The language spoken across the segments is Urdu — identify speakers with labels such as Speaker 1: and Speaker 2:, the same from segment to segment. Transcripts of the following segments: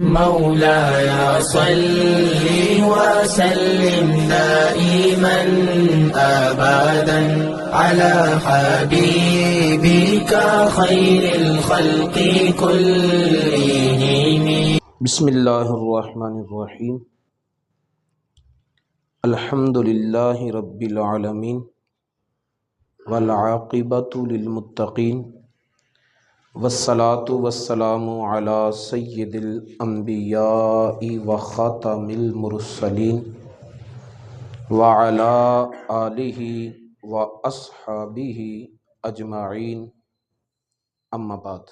Speaker 1: مولاي صل وسلم دائما أبدا على حبيبك خير الخلق كلهم.
Speaker 2: بسم اللہ الرحمن الرحیم. الحمد للہ رب العالمین والعاقبۃ للمتقین والصلاة والسلام علی سید الانبیاء وخاتم المرسلین وعلی آلہ واصحابہ اجمعین. اما بعد.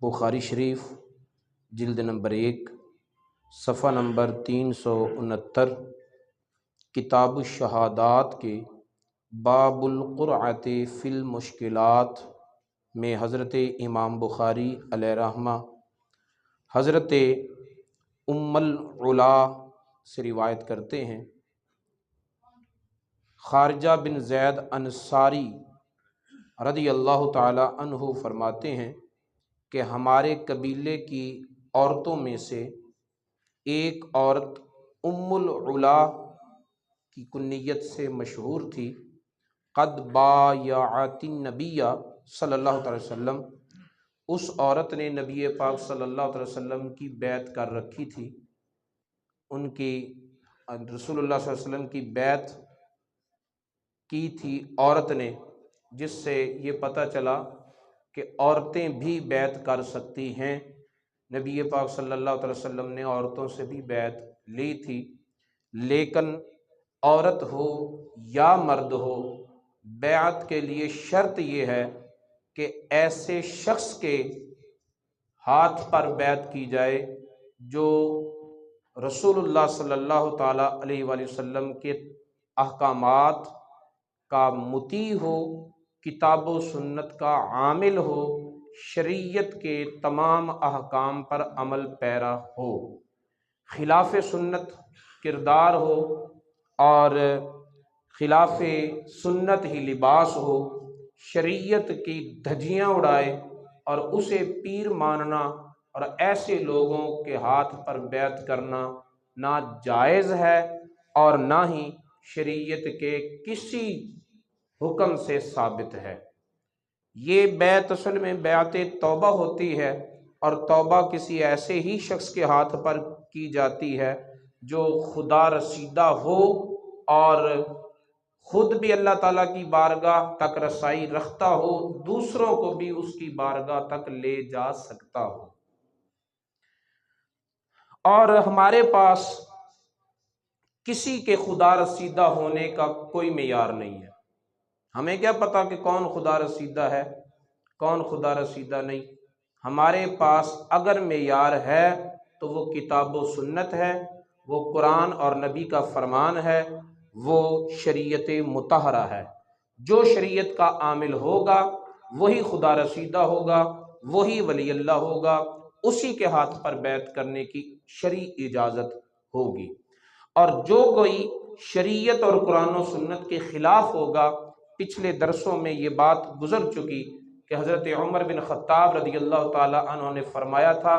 Speaker 2: بخاری شریف جلد نمبر 1 صفحہ نمبر 369 کتاب الشہادات کے باب القرعۃ فی المشکلات میں حضرت امام بخاری علیہ رحمہ حضرت ام العلا سے روایت کرتے ہیں. خارجہ بن زید انصاری رضی اللہ تعالی عنہ فرماتے ہیں کہ ہمارے قبیلے کی عورتوں میں سے ایک عورت ام العلا کی کنیت سے مشہور تھی. قد بایعت النبی صلی اللہ علیہ وسلم، اس عورت نے نبی پاک صلی اللہ علیہ وسلم کی بیعت کر رکھی تھی. ان کی رسول اللہ صلی اللہ علیہ وسلم کی بیعت کی تھی عورت نے، جس سے یہ پتہ چلا کہ عورتیں بھی بیعت کر سکتی ہیں. نبی پاک صلی اللہ علیہ وسلم نے عورتوں سے بھی بیعت لی تھی، لیکن عورت ہو یا مرد ہو، بیعت کے لیے شرط یہ ہے کہ ایسے شخص کے ہاتھ پر بیعت کی جائے جو رسول اللہ صلی اللہ تعالی علیہ وآلہ وسلم کے احکامات کا مطیع ہو، کتاب و سنت کا عامل ہو، شریعت کے تمام احکام پر عمل پیرا ہو، خلاف سنت کردار ہو اور خلاف سنت ہی لباس ہو، شریعت کی دھجیاں اڑائے اور اسے پیر ماننا اور ایسے لوگوں کے ہاتھ پر بیعت کرنا نہ جائز ہے اور نہ ہی شریعت کے کسی حکم سے ثابت ہے. یہ بیعت اصل میں بیعت توبہ ہوتی ہے، اور توبہ کسی ایسے ہی شخص کے ہاتھ پر کی جاتی ہے جو خدا رسیدہ ہو اور خود بھی اللہ تعالیٰ کی بارگاہ تک رسائی رکھتا ہو، دوسروں کو بھی اس کی بارگاہ تک لے جا سکتا ہو. اور ہمارے پاس کسی کے خدا رسیدہ ہونے کا کوئی معیار نہیں ہے. ہمیں کیا پتا کہ کون خدا رسیدہ ہے کون خدا رسیدہ نہیں. ہمارے پاس اگر معیار ہے تو وہ کتاب و سنت ہے، وہ قرآن اور نبی کا فرمان ہے، وہ شریعت مطہرہ ہے. جو شریعت کا عامل ہوگا وہی خدا رسیدہ ہوگا، وہی ولی اللہ ہوگا، اسی کے ہاتھ پر بیعت کرنے کی شرعی اجازت ہوگی. اور جو کوئی شریعت اور قرآن و سنت کے خلاف ہوگا، پچھلے درسوں میں یہ بات گزر چکی کہ حضرت عمر بن خطاب رضی اللہ تعالی عنہ نے فرمایا تھا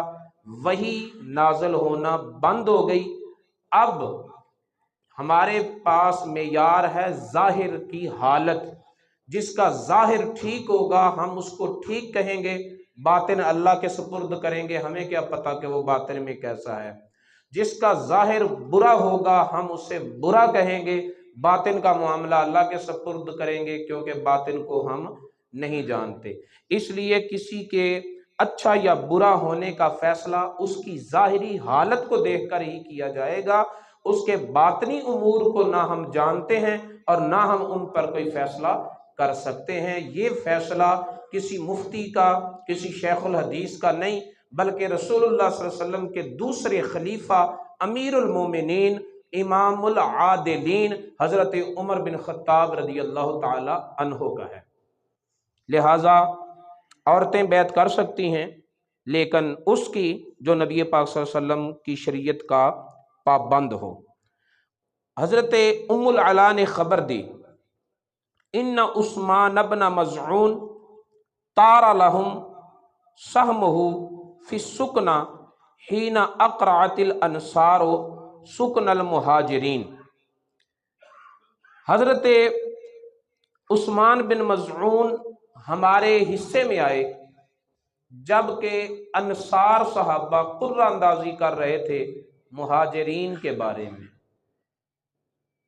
Speaker 2: وحی نازل ہونا بند ہو گئی، اب ہمارے پاس معیار ہے ظاہر کی حالت. جس کا ظاہر ٹھیک ہوگا ہم اس کو ٹھیک کہیں گے، باطن اللہ کے سپرد کریں گے، ہمیں کیا پتا کہ وہ باطن میں کیسا ہے. جس کا ظاہر برا ہوگا ہم اسے برا کہیں گے، باطن کا معاملہ اللہ کے سپرد کریں گے، کیونکہ باطن کو ہم نہیں جانتے. اس لیے کسی کے اچھا یا برا ہونے کا فیصلہ اس کی ظاہری حالت کو دیکھ کر ہی کیا جائے گا. اس کے باطنی امور کو نہ ہم جانتے ہیں اور نہ ہم ان پر کوئی فیصلہ کر سکتے ہیں. یہ فیصلہ کسی مفتی کا، کسی شیخ الحدیث کا نہیں، بلکہ رسول اللہ صلی اللہ علیہ وسلم کے دوسرے خلیفہ امیر المومنین امام العادلین حضرت عمر بن خطاب رضی اللہ تعالی عنہ کا ہے. لہٰذا عورتیں بیعت کر سکتی ہیں، لیکن اس کی جو نبی پاک صلی اللہ علیہ وسلم کی شریعت کا پابند ہو. حضرت ام العلا نے خبر دی ان عثمان بن مظعون طار لهم سہمہ فی السکنا حین اقرعت الانصار سکن المہاجرین، حضرت عثمان بن مظعون ہمارے حصے میں آئے جب کہ انصار صحابہ قرہ اندازی کر رہے تھے مہاجرین کے بارے میں۔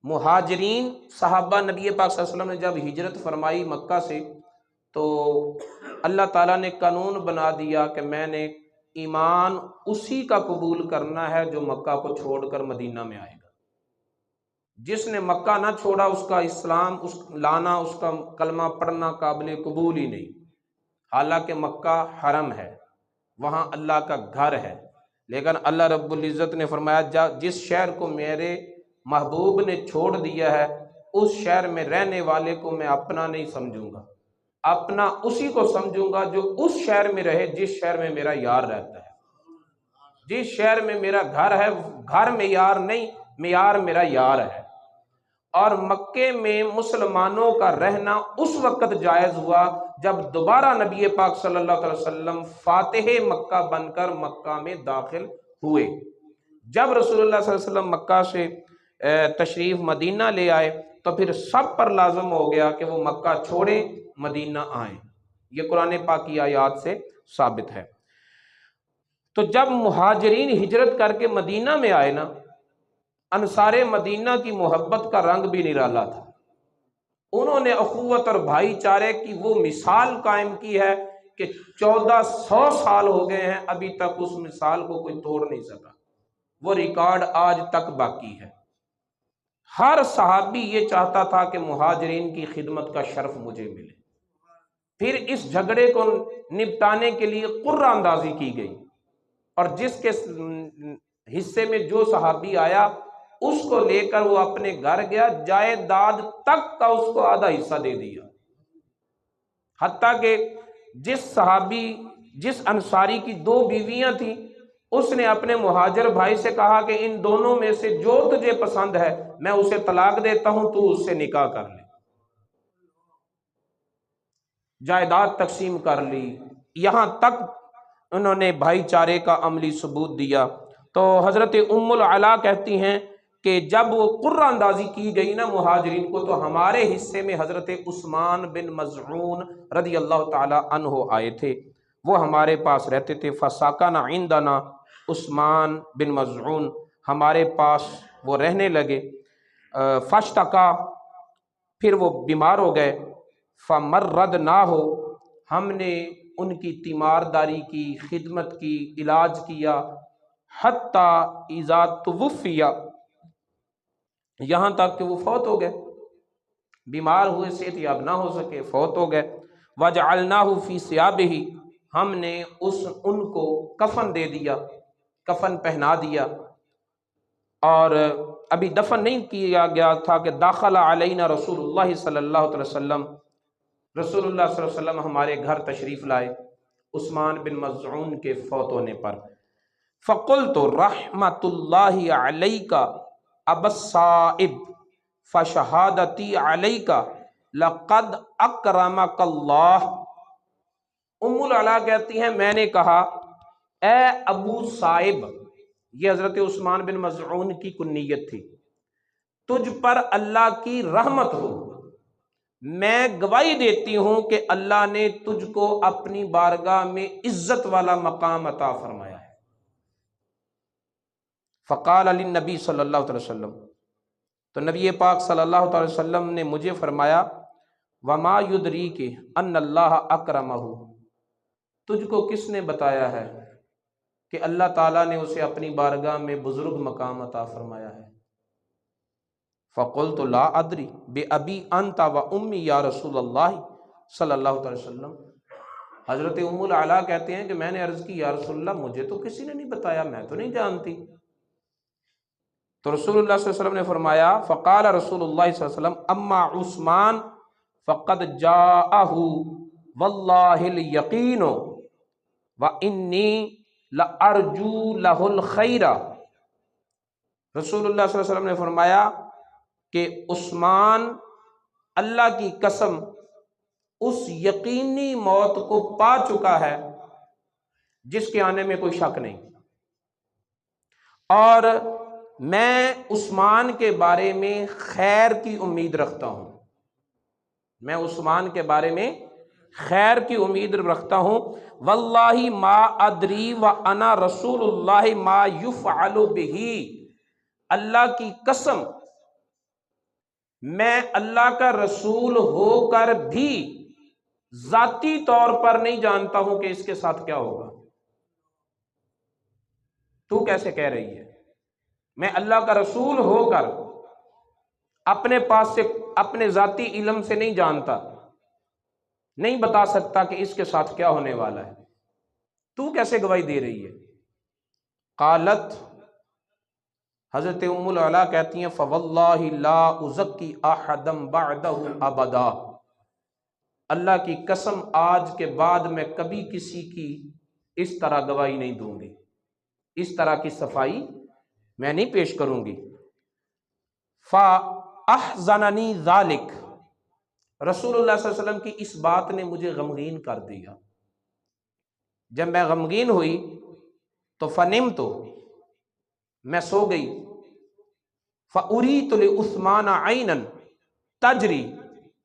Speaker 2: مہاجرین صحابہ نبی پاک صلی اللہ علیہ وسلم نے جب ہجرت فرمائی مکہ سے تو اللہ تعالیٰ نے قانون بنا دیا کہ میں نے ایمان اسی کا قبول کرنا ہے جو مکہ کو چھوڑ کر مدینہ میں آئے گا۔ جس نے مکہ نہ چھوڑا اس کا اسلام لانا، اس کا کلمہ پڑھنا قابل قبول ہی نہیں، حالانکہ مکہ حرم ہے، وہاں اللہ کا گھر ہے، لیکن اللہ رب العزت نے فرمایا جس شہر کو میرے محبوب نے چھوڑ دیا ہے اس شہر میں رہنے والے کو میں اپنا نہیں سمجھوں گا، اپنا اسی کو سمجھوں گا جو اس شہر میں رہے جس شہر میں میرا یار رہتا ہے۔ جس شہر میں میرا گھر ہے، گھر معیار نہیں، معیار میرا یار ہے۔ اور مکے میں مسلمانوں کا رہنا اس وقت جائز ہوا جب دوبارہ نبی پاک صلی اللہ علیہ وسلم فاتح مکہ بن کر مکہ میں داخل ہوئے۔ جب رسول اللہ صلی اللہ علیہ وسلم مکہ سے تشریف مدینہ لے آئے تو پھر سب پر لازم ہو گیا کہ وہ مکہ چھوڑیں مدینہ آئیں، یہ قرآن پاک کی آیات سے ثابت ہے۔ تو جب مہاجرین ہجرت کر کے مدینہ میں آئے نا، انصار مدینہ کی محبت کا رنگ بھی نرالا تھا۔ انہوں نے اخوت اور بھائی چارے کی وہ مثال قائم کی ہے کہ 1400 سال ہو گئے ہیں، ابھی تک اس مثال کو کوئی توڑ نہیں سکا، وہ ریکارڈ آج تک باقی ہے۔ ہر صحابی یہ چاہتا تھا کہ مہاجرین کی خدمت کا شرف مجھے ملے۔ پھر اس جھگڑے کو نپٹانے کے لیے قرہ اندازی کی گئی، اور جس کے حصے میں جو صحابی آیا اس کو لے کر وہ اپنے گھر گیا، جائیداد تک کا اس کو آدھا حصہ دے دیا، حتیٰ کہ جس انصاری کی 2 بیویاں تھیں اس نے اپنے مہاجر بھائی سے کہا کہ ان دونوں میں سے جو تجھے پسند ہے میں اسے طلاق دیتا ہوں، تو اس سے نکاح کر لے۔ جائیداد تقسیم کر لی، یہاں تک انہوں نے بھائی چارے کا عملی ثبوت دیا۔ تو حضرت ام العلا کہتی ہیں کہ جب وہ قرہ اندازی کی گئی نا مہاجرین کو، تو ہمارے حصے میں حضرت عثمان بن مظعون رضی اللہ تعالی عنہ آئے تھے، وہ ہمارے پاس رہتے تھے۔ فساکن عندنا، عثمان بن مظعون ہمارے پاس وہ رہنے لگے۔ فاشتکا، پھر وہ بیمار ہو گئے۔ فمرضناہ، ہم نے ان کی تیمارداری کی، خدمت کی، علاج کیا۔ حتی اذا توفی، یہاں تک کہ وہ فوت ہو گئے، بیمار ہوئے، صحت یاب نہ ہو سکے، فوت ہو گئے۔ وجعلناہ فی ثیابہ، ہم نے ان کو کفن دے دیا، کفن پہنا دیا، اور ابھی دفن نہیں کیا گیا تھا کہ داخل علینا رسول اللہ صلی اللہ علیہ وسلم، رسول اللہ صلی اللہ علیہ وسلم ہمارے گھر تشریف لائے عثمان بن مظعون کے فوت ہونے پر۔ فقلت رحمۃ اللہ علیک ابا الصائب فشہادتی علیک لقد اکرمک اللہ۔ ام العلا کہتی ہیں میں نے کہا اے ابو صائب، یہ حضرت عثمان بن مظعون کی کنیت تھی، تجھ پر اللہ کی رحمت ہو، میں گواہی دیتی ہوں کہ اللہ نے تجھ کو اپنی بارگاہ میں عزت والا مقام عطا فرمایا ہے۔ فقال للنبی صلی اللہ علیہ وسلم، تو نبی پاک صلی اللہ علیہ وسلم نے مجھے فرمایا وما یدریک ان اللہ اکرمہ، تجھ کو کس نے بتایا ہے کہ اللہ تعالیٰ نے اسے اپنی بارگاہ میں بزرگ مقام عطا فرمایا ہے؟ فقلت لا ادری بأبی انت و امی یا رسول اللہ صلی اللہ علیہ وسلم۔ حضرت ام العلا کہتے ہیں کہ میں نے عرض کی یا رسول اللہ مجھے تو کسی نے نہیں بتایا، میں تو نہیں جانتی۔ تو رسول اللہ صلی اللہ علیہ وسلم نے فرمایا فقال رسول اللہ صلی اللہ علیہ وسلم اما عثمان فقد جاءہ واللہ الیقین وانی لارجو لہ الخیر۔ رسول اللہ صلی اللہ علیہ وسلم نے فرمایا کہ عثمان اللہ کی قسم اس یقینی موت کو پا چکا ہے جس کے آنے میں کوئی شک نہیں، اور میں عثمان کے بارے میں خیر کی امید رکھتا ہوں، میں عثمان کے بارے میں خیر کی امید رکھتا ہوں۔ واللہ ما ادری وانا رسول اللہ ما یفعل بہ، اللہ کی قسم میں اللہ کا رسول ہو کر بھی ذاتی طور پر نہیں جانتا ہوں کہ اس کے ساتھ کیا ہوگا۔ تو کیسے کہہ رہی ہے؟ میں اللہ کا رسول ہو کر اپنے پاس سے اپنے ذاتی علم سے نہیں جانتا، نہیں بتا سکتا کہ اس کے ساتھ کیا ہونے والا ہے، تو کیسے گواہی دے رہی ہے؟ قالت، حضرت ام العلا کہتی ہیں فواللہ لا ازکی احدا بعدہ ابدا، اللہ کی قسم آج کے بعد میں کبھی کسی کی اس طرح گواہی نہیں دوں گی، اس طرح کی صفائی میں نہیں پیش کروں گی۔ فاحزننی ذالک، رسول اللہ صلی اللہ علیہ وسلم کی اس بات نے مجھے غمگین کر دیا۔ جب میں غمگین ہوئی تو فنمت، میں سو گئی۔ فاریت لعثمان عینا تجری،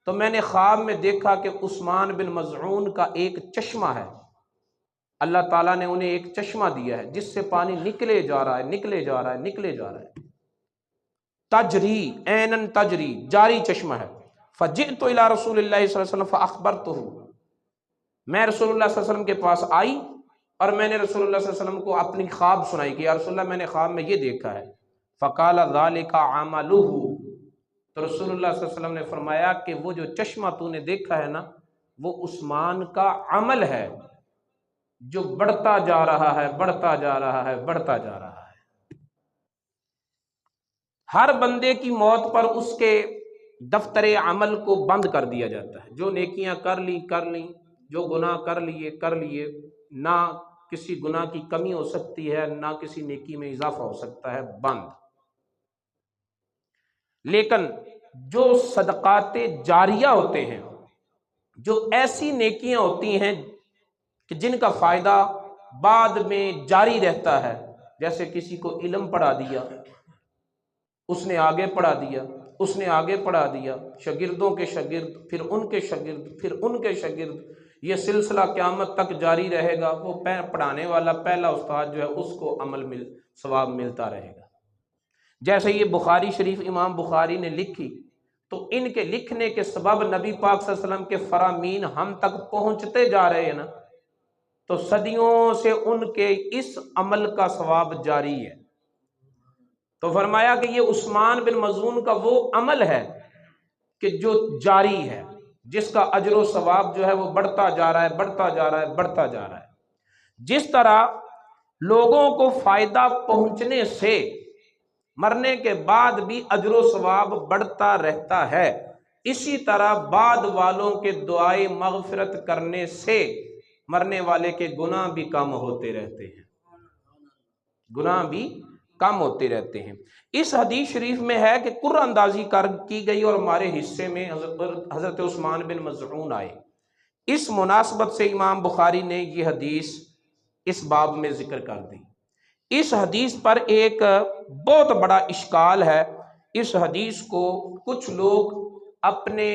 Speaker 2: تو میں نے خواب میں دیکھا کہ عثمان بن مظعون کا ایک چشمہ ہے، اللہ تعالیٰ نے انہیں ایک چشمہ دیا ہے جس سے پانی نکلے جا رہا ہے، نکلے جا رہا ہے، نکلے جا رہا ہے، تجری عینن تجری، جاری چشمہ ہے۔ فجئت الی رسول اللہ صلی اللہ علیہ وسلم فاخبرتہ، میں رسول اللہ صلی اللہ علیہ وسلم کے پاس آئی اور میں نے رسول اللہ صلی اللہ علیہ وسلم کو اپنی خواب سنائی کہ یا رسول اللہ میں نے خواب میں یہ دیکھا ہے۔ فقال ذلک عملہ، تو رسول اللہ صلی اللہ علیہ وسلم نے فرمایا کہ وہ جو چشمہ تو نے دیکھا ہے نا، وہ عثمان کا عمل ہے جو بڑھتا جا رہا ہے، بڑھتا جا رہا ہے، بڑھتا جا رہا ہے۔ ہر بندے کی موت پر اس کے دفتر عمل کو بند کر دیا جاتا ہے، جو نیکیاں کر لیں، جو گناہ کر لیے، نہ کسی گناہ کی کمی ہو سکتی ہے، نہ کسی نیکی میں اضافہ ہو سکتا ہے، بند۔ لیکن جو صدقات جاریہ ہوتے ہیں، جو ایسی نیکیاں ہوتی ہیں کہ جن کا فائدہ بعد میں جاری رہتا ہے، جیسے کسی کو علم پڑھا دیا، اس نے آگے پڑھا دیا، اس نے آگے پڑھا دیا، شاگردوں کے شاگرد، پھر ان کے شاگرد، پھر ان کے شاگرد، یہ سلسلہ قیامت تک جاری رہے گا۔ وہ پڑھانے والا پہلا استاد جو ہے اس کو عمل ثواب ملتا رہے گا۔ جیسے یہ بخاری شریف امام بخاری نے لکھی تو ان کے لکھنے کے سبب نبی پاک صلی اللہ علیہ وسلم کے فرامین ہم تک پہنچتے جا رہے ہیں نا، تو صدیوں سے ان کے اس عمل کا ثواب جاری ہے۔ تو فرمایا کہ یہ عثمان بن مظعون کا وہ عمل ہے کہ جو جاری ہے، جس کا اجر و ثواب جو ہے وہ بڑھتا جا رہا ہے، بڑھتا جا رہا ہے، بڑھتا جا رہا ہے۔ جس طرح لوگوں کو فائدہ پہنچنے سے مرنے کے بعد بھی اجر و ثواب بڑھتا رہتا ہے، اسی طرح بعد والوں کے دعائے مغفرت کرنے سے مرنے والے کے گناہ بھی کم ہوتے رہتے ہیں، گناہ بھی کم ہوتے رہتے ہیں۔ اس حدیث شریف میں ہے کہ قرعہ اندازی کی گئی اور ہمارے حصے میں حضرت عثمان بن مظعون آئے۔ اس مناسبت سے امام بخاری نے یہ حدیث اس باب میں ذکر کر دی۔ اس حدیث پر ایک بہت بڑا اشکال ہے۔ اس حدیث کو کچھ لوگ اپنے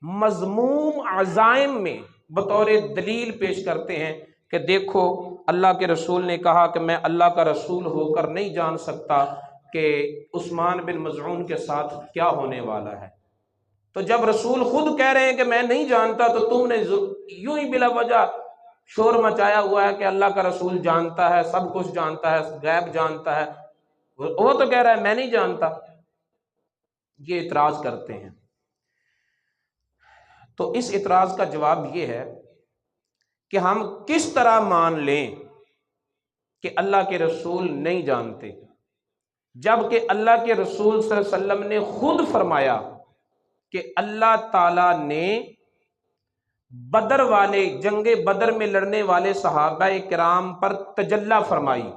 Speaker 2: مذموم عزائم میں بطور دلیل پیش کرتے ہیں کہ دیکھو اللہ کے رسول نے کہا کہ میں اللہ کا رسول ہو کر نہیں جان سکتا کہ عثمان بن مظعون کے ساتھ کیا ہونے والا ہے۔ تو جب رسول خود کہہ رہے ہیں کہ میں نہیں جانتا تو تم نے یوں ہی بلا وجہ شور مچایا ہوا ہے کہ اللہ کا رسول جانتا ہے، سب کچھ جانتا ہے، غیب جانتا ہے، وہ تو کہہ رہا ہے میں نہیں جانتا۔ یہ اعتراض کرتے ہیں۔ تو اس اعتراض کا جواب یہ ہے کہ ہم کس طرح مان لیں کہ اللہ کے رسول نہیں جانتے، جبکہ اللہ کے رسول صلی اللہ علیہ وسلم نے خود فرمایا کہ اللہ تعالیٰ نے بدر والے، جنگ بدر میں لڑنے والے صحابہ کرام پر تجلی فرمائی۔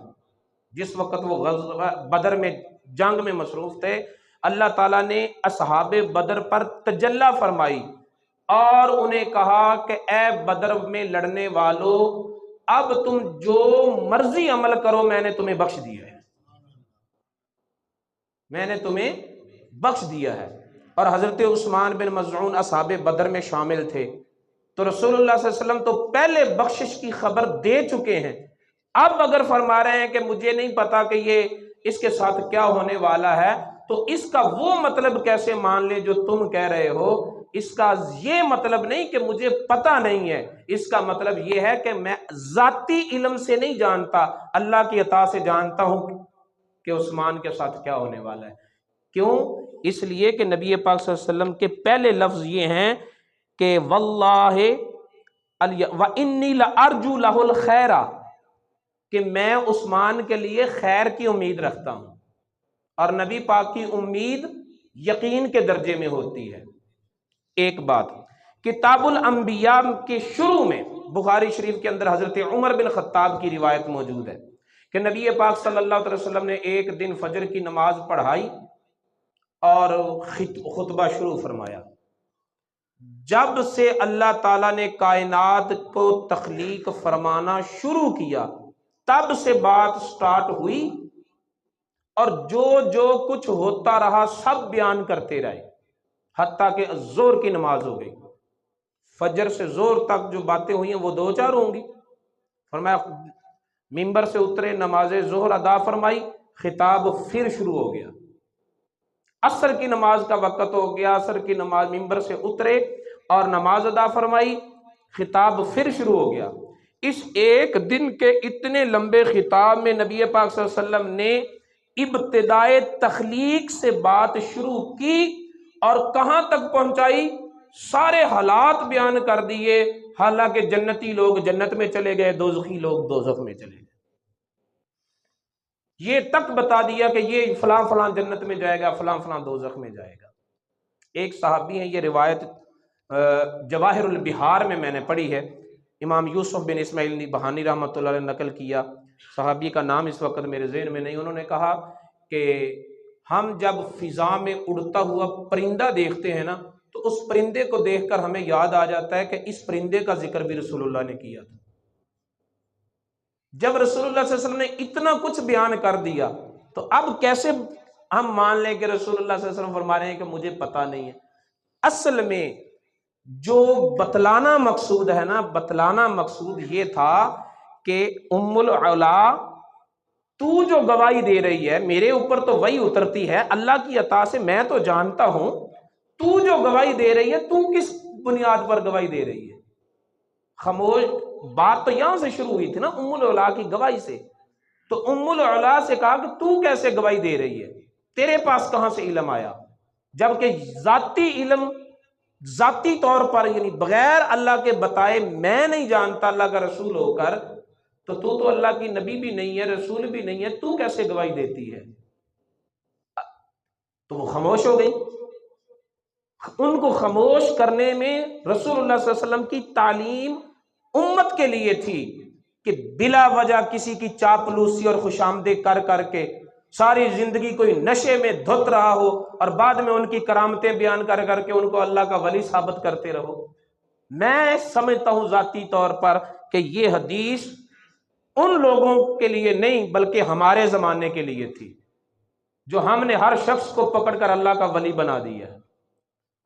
Speaker 2: جس وقت وہ غزوہ بدر میں جنگ میں مصروف تھے، اللہ تعالیٰ نے اصحاب بدر پر تجلی فرمائی اور انہیں کہا کہ اے بدر میں لڑنے والو، اب تم جو مرضی عمل کرو میں نے تمہیں بخش دیا ہے۔ میں نے تمہیں بخش دیا ہے۔ اور حضرت عثمان بن مظعون اصحاب بدر میں شامل تھے، تو رسول اللہ صلی اللہ علیہ وسلم تو پہلے بخشش کی خبر دے چکے ہیں، اب اگر فرما رہے ہیں کہ مجھے نہیں پتا کہ یہ اس کے ساتھ کیا ہونے والا ہے، تو اس کا وہ مطلب کیسے مان لے جو تم کہہ رہے ہو؟ اس کا یہ مطلب نہیں کہ مجھے پتا نہیں ہے، اس کا مطلب یہ ہے کہ میں ذاتی علم سے نہیں جانتا، اللہ کی عطا سے جانتا ہوں کہ عثمان کے ساتھ کیا ہونے والا ہے۔ کیوں؟ اس لیے کہ نبی پاک صلی اللہ علیہ وسلم کے پہلے لفظ یہ ہیں کہ واللہ وانی لارجو لہ الخیر، کہ میں عثمان کے لیے خیر کی امید رکھتا ہوں، اور نبی پاک کی امید یقین کے درجے میں ہوتی ہے۔ ایک بات، کتاب الانبیاء کے شروع میں بخاری شریف کے اندر حضرت عمر بن خطاب کی روایت موجود ہے کہ نبی پاک صلی اللہ علیہ وسلم نے ایک دن فجر کی نماز پڑھائی اور خطبہ شروع فرمایا۔ جب سے اللہ تعالیٰ نے کائنات کو تخلیق فرمانا شروع کیا، تب سے بات سٹارٹ ہوئی، اور جو جو کچھ ہوتا رہا سب بیان کرتے رہے، حتیٰ کہ زور کی نماز ہو گئی۔ فجر سے زور تک جو باتیں ہوئی ہیں وہ 2-4 ہوں گی۔ فرمایا ممبر سے اترے، نماز ظہر ادا فرمائی، خطاب پھر شروع ہو گیا۔ عصر کی نماز کا وقت ہو گیا، عصر کی نماز، ممبر سے اترے اور نماز ادا فرمائی، خطاب پھر شروع ہو گیا۔ اس ایک دن کے اتنے لمبے خطاب میں نبی پاک صلی اللہ علیہ وسلم نے ابتدائے تخلیق سے بات شروع کی اور کہاں تک پہنچائی؟ سارے حالات بیان کر دیے، حالانکہ جنتی لوگ جنت میں چلے گئے، دوزخی لوگ دوزخ میں چلے گئے۔ یہ تک بتا دیا کہ یہ فلاں فلاں جنت میں جائے گا، فلاں فلاں دوزخ میں جائے گا۔ ایک صحابی ہیں، یہ روایت جواہر البحار میں نے پڑھی ہے، امام یوسف بن اسماعیل بہانی رحمۃ اللہ علیہ نقل کیا، صحابی کا نام اس وقت میرے ذہن میں نہیں۔ انہوں نے کہا کہ ہم جب فضا میں اڑتا ہوا پرندہ دیکھتے ہیں نا، تو اس پرندے کو دیکھ کر ہمیں یاد آ جاتا ہے کہ اس پرندے کا ذکر بھی رسول اللہ نے کیا تھا۔ جب رسول اللہ صلی اللہ علیہ وسلم نے اتنا کچھ بیان کر دیا، تو اب کیسے ہم مان لیں کہ رسول اللہ صلی اللہ علیہ وسلم فرما رہے ہیں کہ مجھے پتا نہیں ہے؟ اصل میں جو بتلانا مقصود ہے نا، بتلانا مقصود یہ تھا کہ ام العلا، تو جو گواہی دے رہی ہے میرے اوپر تو وہی اترتی ہے اللہ کی عطا سے، میں تو جانتا ہوں، تو جو گواہی دے رہی ہے تو کس بنیاد پر گواہی دے رہی ہے؟ خاموش، بات تو یہاں سے شروع ہوئی تھی نا، ام العلا کی گواہی سے۔ تو ام العلا سے کہا کہ تو کیسے گواہی دے رہی ہے، تیرے پاس کہاں سے علم آیا؟ جبکہ ذاتی علم، ذاتی طور پر، یعنی بغیر اللہ کے بتائے میں نہیں جانتا اللہ کا رسول ہو کر، تو اللہ کی نبی بھی نہیں ہے، رسول بھی نہیں ہے، تو کیسے گواہی دیتی ہے؟ تو وہ خاموش ہو گئی۔ ان کو خاموش کرنے میں رسول اللہ صلی اللہ علیہ وسلم کی تعلیم امت کے لیے تھی کہ بلا وجہ کسی کی چاپلوسی اور خوش آمدید کر کر کے ساری زندگی کوئی نشے میں دھت رہا ہو اور بعد میں ان کی کرامتیں بیان کر کر کے ان کو اللہ کا ولی ثابت کرتے رہو۔ میں سمجھتا ہوں ذاتی طور پر کہ یہ حدیث ان لوگوں کے لیے نہیں بلکہ ہمارے زمانے کے لیے تھی، جو ہم نے ہر شخص کو پکڑ کر اللہ کا ولی بنا دیا ہے۔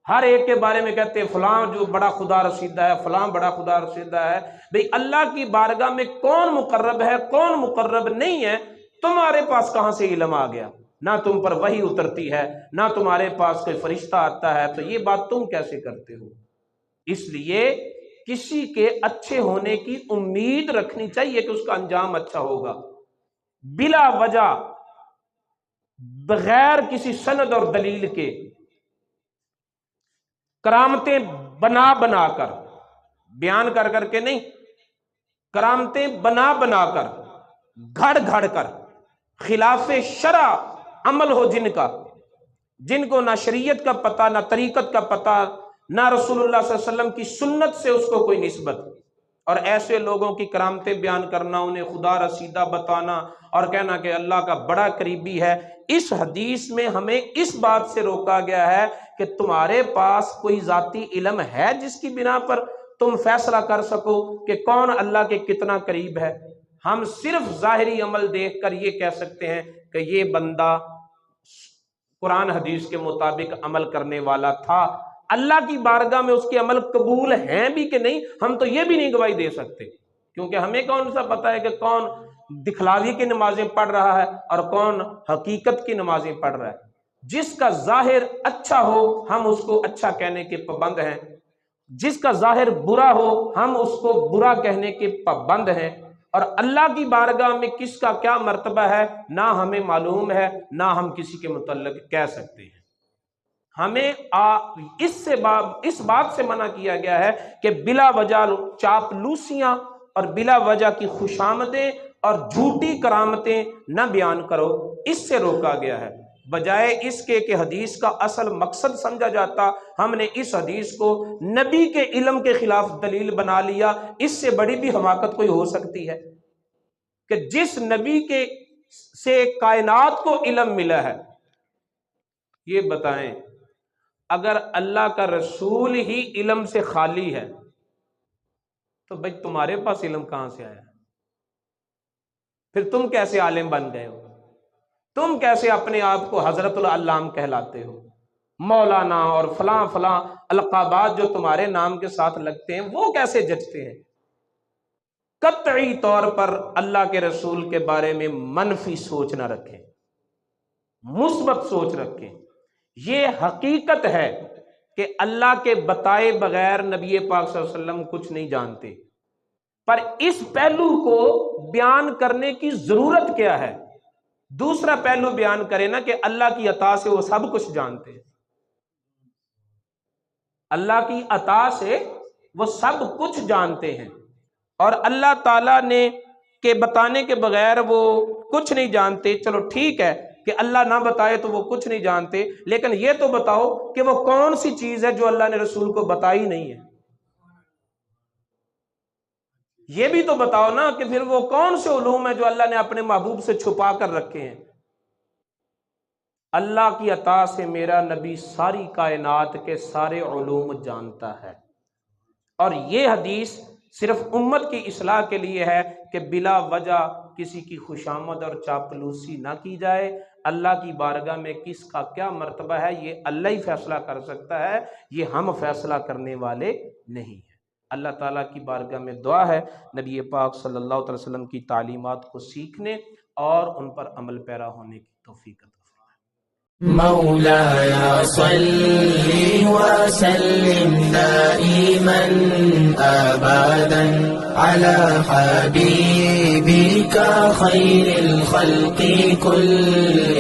Speaker 2: ہر ایک کے بارے میں کہتے ہیں فلاں جو بڑا خدا رسیدہ ہے، فلاں بڑا خدا رسیدہ ہے۔ بھئی اللہ کی بارگاہ میں کون مقرب ہے، کون مقرب نہیں ہے، تمہارے پاس کہاں سے علم آ گیا؟ نہ تم پر وحی اترتی ہے، نہ تمہارے پاس کوئی فرشتہ آتا ہے، تو یہ بات تم کیسے کرتے ہو؟ اس لیے کسی کے اچھے ہونے کی امید رکھنی چاہیے کہ اس کا انجام اچھا ہوگا۔ بلا وجہ، بغیر کسی سند اور دلیل کے کرامتیں بنا کر، بیان کر کر کے نہیں، کرامتیں بنا کر، گھڑ کر، خلاف شرع عمل ہو جن کو نہ شریعت کا پتہ، نہ طریقت کا پتہ، نہ رسول اللہ صلی اللہ علیہ وسلم کی سنت سے اس کو کوئی نسبت، اور ایسے لوگوں کی کرامتیں بیان کرنا، انہیں خدا رسیدہ بتانا اور کہنا کہ اللہ کا بڑا قریبی ہے۔ اس حدیث میں ہمیں اس بات سے روکا گیا ہے کہ تمہارے پاس کوئی ذاتی علم ہے جس کی بنا پر تم فیصلہ کر سکو کہ کون اللہ کے کتنا قریب ہے؟ ہم صرف ظاہری عمل دیکھ کر یہ کہہ سکتے ہیں کہ یہ بندہ قرآن حدیث کے مطابق عمل کرنے والا تھا، اللہ کی بارگاہ میں اس کے عمل قبول ہیں بھی کہ نہیں ہم تو یہ بھی نہیں گواہی دے سکتے، کیونکہ ہمیں کون سا پتہ ہے کہ کون دکھلاوی کی نمازیں پڑھ رہا ہے اور کون حقیقت کی نمازیں پڑھ رہا ہے۔ جس کا ظاہر اچھا ہو ہم اس کو اچھا کہنے کے پابند ہیں، جس کا ظاہر برا ہو ہم اس کو برا کہنے کے پابند ہیں، اور اللہ کی بارگاہ میں کس کا کیا مرتبہ ہے نہ ہمیں معلوم ہے، نہ ہم کسی کے متعلق کہہ سکتے ہیں۔ ہمیں اس بات سے منع کیا گیا ہے کہ بلا وجہ چاپلوسیاں اور بلا وجہ کی خوشامدیں اور جھوٹی کرامتیں نہ بیان کرو، اس سے روکا گیا ہے، بجائے اس کے کہ حدیث کا اصل مقصد سمجھا جاتا ہم نے اس حدیث کو نبی کے علم کے خلاف دلیل بنا لیا۔ اس سے بڑی بھی حماقت کوئی ہو سکتی ہے کہ جس نبی کے سے کائنات کو علم ملا ہے، یہ بتائیں اگر اللہ کا رسول ہی علم سے خالی ہے تو بھائی تمہارے پاس علم کہاں سے آیا؟ پھر تم کیسے عالم بن گئے ہو؟ تم کیسے اپنے آپ کو حضرت العلام کہلاتے ہو؟ مولانا اور فلاں فلاں القابات جو تمہارے نام کے ساتھ لگتے ہیں وہ کیسے جچتے ہیں؟ قطعی طور پر اللہ کے رسول کے بارے میں منفی سوچ نہ رکھیں، مثبت سوچ رکھیں۔ یہ حقیقت ہے کہ اللہ کے بتائے بغیر نبی پاک صلی اللہ علیہ وسلم کچھ نہیں جانتے، پر اس پہلو کو بیان کرنے کی ضرورت کیا ہے؟ دوسرا پہلو بیان کرے نا کہ اللہ کی عطا سے وہ سب کچھ جانتے ہیں، اللہ کی عطا سے وہ سب کچھ جانتے ہیں، اور اللہ تعالیٰ نے کے بتانے کے بغیر وہ کچھ نہیں جانتے۔ چلو ٹھیک ہے کہ اللہ نہ بتائے تو وہ کچھ نہیں جانتے، لیکن یہ تو بتاؤ کہ وہ کون سی چیز ہے جو اللہ نے رسول کو بتائی نہیں ہے؟ یہ بھی تو بتاؤ نا کہ پھر وہ کون سے علوم ہیں جو اللہ نے اپنے محبوب سے چھپا کر رکھے ہیں۔ اللہ کی عطا سے میرا نبی ساری کائنات کے سارے علوم جانتا ہے، اور یہ حدیث صرف امت کی اصلاح کے لیے ہے کہ بلا وجہ کسی کی خوشامد اور چاپلوسی نہ کی جائے۔ اللہ کی بارگاہ میں کس کا کیا مرتبہ ہے یہ اللہ ہی فیصلہ کر سکتا ہے، یہ ہم فیصلہ کرنے والے نہیں ہیں۔ اللہ تعالیٰ کی بارگاہ میں دعا ہے نبی پاک صلی اللہ علیہ وسلم کی تعلیمات کو سیکھنے اور ان پر عمل پیرا ہونے کی توفیق عطا فرمائے۔
Speaker 1: مولاي صل وسلم دائما أبدا على حبيبك خير الخلق كلهم